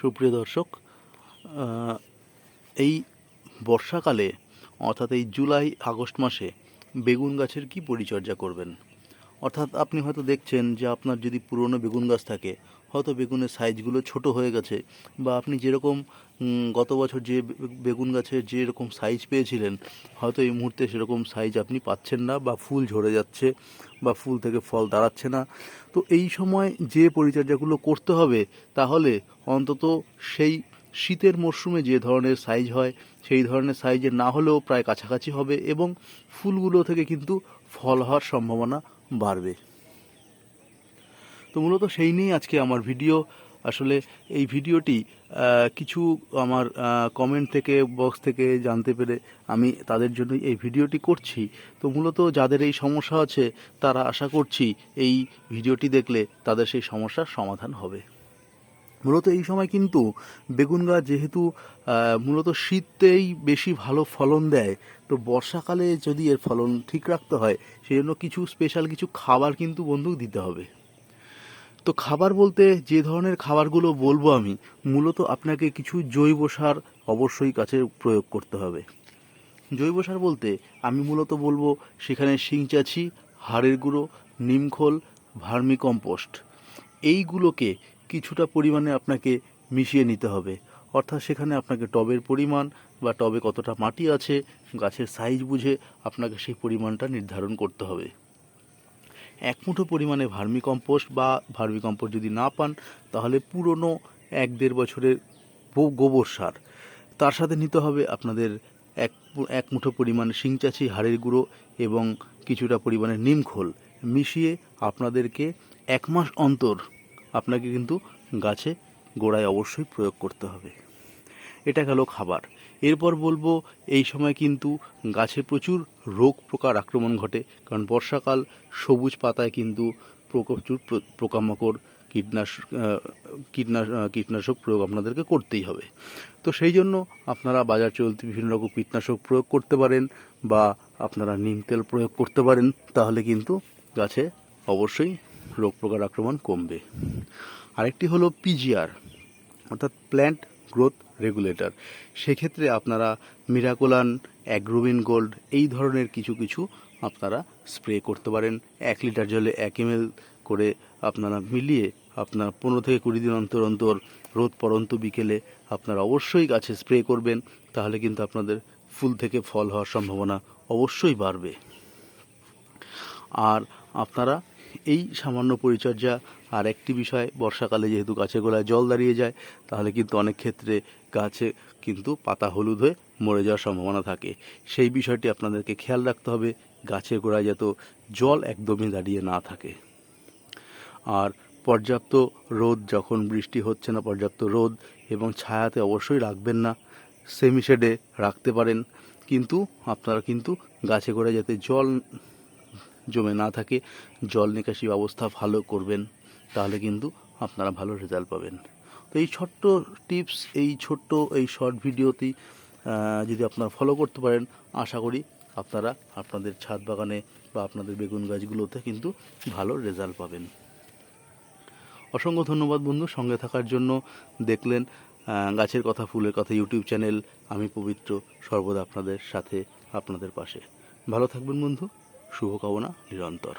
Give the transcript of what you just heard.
সুপ্রিয় দর্শক, এই বর্ষাকালে অর্থাৎ এই জুলাই আগস্ট মাসে বেগুন গাছের কি পরিচর্যা করবেন। অর্থাৎ আপনি হয়তো দেখছেন যে আপনার যদি পুরনো বেগুন গাছ থাকে, হয়তো বেগুনের সাইজগুলো ছোট হয়ে গেছে, বা আপনি যেরকম গত বছর যে বেগুন গাছের যেরকম সাইজ পেয়েছিলেন, হয়তো এই মুহূর্তে সেরকম সাইজ আপনি পাচ্ছেন না, বা ফুল ঝরে যাচ্ছে, বা ফুল থেকে ফল দাঁড়াচ্ছে না। তো এই সময় যে পরিচর্যাগুলো করতে হবে, তাহলে অন্তত সেই শীতের মরশুমে যে ধরনের সাইজ হয় সেই ধরনের সাইজের না হলেও প্রায় কাছাকাছি হবে, এবং ফুলগুলো থেকে কিন্তু ফল হওয়ার সম্ভাবনা বাড়বে। তো মূলত সেই নিয়েই আজকে আমার ভিডিও। আসলে এই ভিডিওটি কিছু আমার কমেন্ট থেকে বক্স থেকে জানতে পেরে আমি তাদের জন্যই এই ভিডিওটি করছি। তো মূলত যাদের এই সমস্যা আছে, তারা আশা করছি এই ভিডিওটি দেখলে তাদের সেই সমস্যার সমাধান হবে। মূলত এই সময় কিন্তু বেগুন গাছ যেহেতু মূলত শীতেই বেশি ভালো ফলন দেয়, তো বর্ষাকালে যদি এর ফলন ঠিক রাখতে হয়, সেই জন্য কিছু স্পেশাল কিছু খাবার কিন্তু বন্ধু দিতে হবে। তো খাবার বলতে যে ধরনের খাবারগুলো বলবো আমি, মূলত আপনাকে কিছু জৈব সার অবশ্যই গাছে প্রয়োগ করতে হবে। জৈব সার বলতে আমি মূলত বলবো সেখানে শিংচাচি, হাড়ের গুঁড়ো, নিমখোল, ভার্মি কম্পোস্ট, এইগুলোকে কিছুটা পরিমাণে আপনাকে মিশিয়ে নিতে হবে। অর্থাৎ সেখানে আপনাকে টবের পরিমাণ বা টবে কতটা মাটি আছে, গাছের সাইজ বুঝে আপনাকে সেই পরিমাণটা নির্ধারণ করতে হবে। এক মুঠো পরিমাণে ভার্মি কম্পোস্ট, বা ভার্মি কম্পোস্ট যদি না পান তাহলে পুরনো 1-1.5 বছরের গোবর সার, তার সাথে নিতে হবে আপনাদের এক মুঠো পরিমাণে শিংচাচি, হাড়ের গুঁড়ো এবং কিছুটা পরিমাণে নিমখোল মিশিয়ে আপনাদেরকে 1 মাস অন্তর আপনাকে কিন্তু গাছে গোড়ায় অবশ্যই প্রয়োগ করতে হবে। এটা গেল খাবার। এরপর বলবো, এই সময় কিন্তু গাছে প্রচুর রোগ পোকার আক্রমণ ঘটে, কারণ বর্ষাকাল, সবুজ পাতায় কিন্তু প্রচুর পোকামাকড়, কীটনাশক প্রয়োগ আপনাদেরকে করতেই হবে। তো সেই জন্য আপনারা বাজার চলতি বিভিন্ন রকম কীটনাশক প্রয়োগ করতে পারেন, বা আপনারা নিম তেল প্রয়োগ করতে পারেন, তাহলে কিন্তু গাছে অবশ্যই রোগ পোকার আক্রমণ কমবে। আরেকটি হলো পিজিআর, অর্থাৎ প্ল্যান্ট গ্রোথ রেগুলেটর। সেক্ষেত্রে আপনারা মিরাকোলান, অ্যাগ্রোবিন গোল্ড, এই ধরনের কিছু কিছু আপনারা স্প্রে করতে পারেন। 1 লিটার জলে 1 ml করে আপনারা মিলিয়ে আপনার 15 থেকে 20 দিন অন্তর অন্তর রোদ পড়ন্ত বিকেলে আপনারা অবশ্যই গাছে স্প্রে করবেন। তাহলে কিন্তু আপনাদের ফুল থেকে ফল হওয়ার সম্ভাবনা অবশ্যই বাড়বে। আর আপনারা এই সামান্য পরিচর্যা, আর একটি বিষয়, বর্ষাকালে যেহেতু গাছের গোড়ায় জল দাঁড়িয়ে যায়, তাহলে কিন্তু অনেক ক্ষেত্রে গাছে কিন্তু পাতা হলুদ হয়ে মরে যাওয়ার সম্ভাবনা থাকে। সেই বিষয়টি আপনাদেরকে খেয়াল রাখতে হবে, গাছের গোড়ায় যাতে জল একদমই দাঁড়িয়ে না থাকে। আর পর্যাপ্ত রোদ, যখন বৃষ্টি হচ্ছে না, পর্যাপ্ত রোদ এবং ছায়াতে অবশ্যই রাখবেন না, সেমি শেডে রাখতে পারেন, কিন্তু আপনারা কিন্তু গাছে গোড়ায় যাতে জল জমে না থাকে, জল নিকাশি ব্যবস্থা ভালো করবেন, তাহলে কিন্তু আপনারা ভালো রেজাল্ট পাবেন। তো এই ছোট্ট টিপস, এই শর্ট ভিডিওটি যদি আপনারা ফলো করতে পারেন, আশা করি আপনারা আপনাদের ছাদ বাগানে বা আপনাদের বেগুন গাছগুলোতে কিন্তু ভালো রেজাল্ট পাবেন। অসংখ্য ধন্যবাদ বন্ধু সঙ্গে থাকার জন্য। দেখলেন গাছের কথা ফুলের কথা ইউটিউব চ্যানেল। আমি পবিত্র, সর্বদা আপনাদের সাথে, আপনাদের পাশে। ভালো থাকবেন বন্ধু, শুভকামনা নিরন্তর।